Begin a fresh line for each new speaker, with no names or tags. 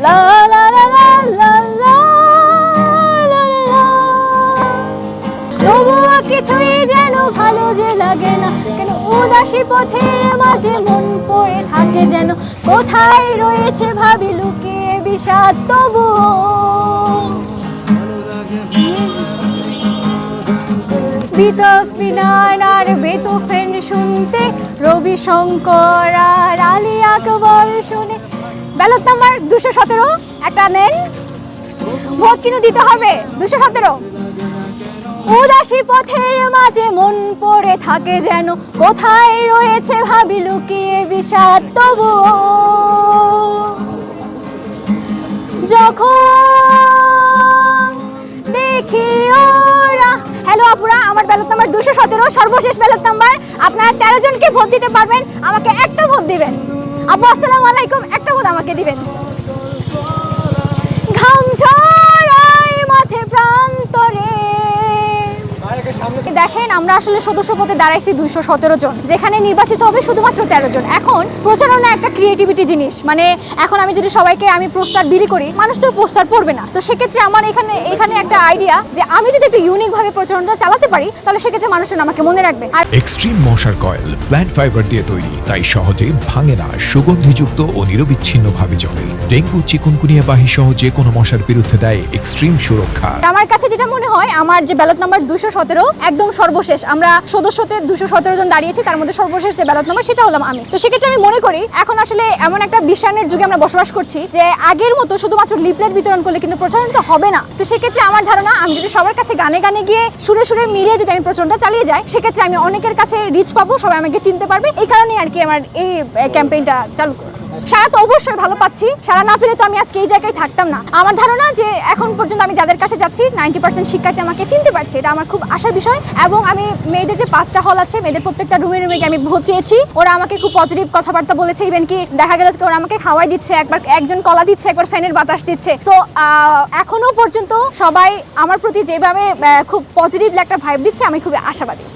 লা লা লা লা লা লা লা লা। তবুও কিছুই যেন ভালো যে লাগে না, কেন উদাসী পথের মাঝে মন পড়ে থাকে যেন, কোথায় রয়েছে ভাবি লুকিয়ে বিষাদ তবুও। বিটলস বিনান আর বেথোভেন শুনতে, রবি শঙ্কর আর আলী আকবর শুনে। ব্যালট নাম্বার 217 একটা নেন, ভোট কিন্তু দিতে হবে। 217। উদাসী পথের মাঝে মন পড়ে থাকে যেন, কোথায় রয়েছে ভাবি লুকিয়ে বিষাদ তবুও। যখন দেখি ওরা। হ্যালো আপুরা, আমার ব্যালট নাম্বার 217, সর্বশেষ ব্যালট নাম্বার। আপনারা 13 জনকে ভোট দিতে পারবেন, আমাকে একটা ভোট দিবেন। আপু আসসালামু আলাইকুম, একটা ভোট আমাকে দিবেন। ঘাম ঝরায় মাঠে প্রান্তরে। দেখেন আমরা আসলে সদস্য পদে দাঁড়াইছি 217 জন, যেখানে নির্বাচিত হবে শুধুমাত্র 13 জন। এখন প্রচারণা একটা ক্রিয়েটিভিটি জিনিস, মানে এখন আমি যদি সবাইকে আমি পোস্টার বিলি করি, মানুষ তো পোস্টার পড়বে না। তো সেক্ষেত্রে আমার এখানে একটা আইডিয়া যে আমি যদি একটু ইউনিক ভাবে প্রচারণা চালাতে পারি, তাহলে সেক্ষেত্রে মানুষজন আমাকে মনে রাখবে। আর
এক্সট্রিম মশার কয়েল প্ল্যান্ট ফাইবার দিয়ে তৈরি, তাই সহজে ভাঙে না, সুগন্ধিযুক্ত ও নিরবিচ্ছিন্নভাবে জ্বলে। ডেঙ্গু, চিকুনগুনিয়া বাহি সহ যে কোনো মশার বিরুদ্ধে দেয় এক্সট্রিম সুরক্ষা।
আমার কাছে যেটা মনে হয়, আমার যে ব্যালট নাম্বার 217 একদম সর্বশেষ, আমরা সদস্যতে 217 জন দাঁড়িয়েছি, তার মধ্যে সর্বশেষ যে ব্যালট নাম্বার সেটা হলাম আমি। তো সেক্ষেত্রে আমি মনে করি এখন আসলে এমন একটা বিশ্বায়নের যুগে আমরা বসবাস করছি যে আগের মতো শুধুমাত্র লিফলেট বিতরণ করলে কিন্তু প্রচারণা হবে না। তো সেক্ষেত্রে আমার ধারণা, আমি যদি সবার কাছে গানে গানে গিয়ে সুরে সুরে মিলিয়ে যদি আমি প্রচারণা চালিয়ে যাই, সেক্ষেত্রে আমি অনেকের কাছে রিচ পাবো, সবাই আমাকে চিনতে পারবে। এই কারণেই আর কি আমার এই ক্যাম্পেইনটা চালু করা। সারা তো অবশ্যই ভালো পাচ্ছি, সারা না পেলে তো আমি আজকে এই জায়গায় থাকতাম না। আমার ধারণা যে এখন পর্যন্ত আমি যাদের কাছে যাচ্ছি 90% শিক্ষার্থী আমাকে চিনতে পারছে, এটা আমার খুব আশার বিষয়। এবং আমি মেয়েদের যে 5টা হল আছে, মেয়েদের প্রত্যেকটা রুমে রুমে আমি ভোট চেয়েছি, ওরা আমাকে খুব পজিটিভ কথাবার্তা বলেছে। ইভেন কি দেখা গেল ওরা আমাকে খাওয়াই দিচ্ছে, একজন কলা দিচ্ছে, একবার ফ্যানের বাতাস দিচ্ছে। তো এখনো পর্যন্ত সবাই আমার প্রতি যেভাবে খুব পজিটিভ একটা ভাইব দিচ্ছে, আমি খুবই আশাবাদী।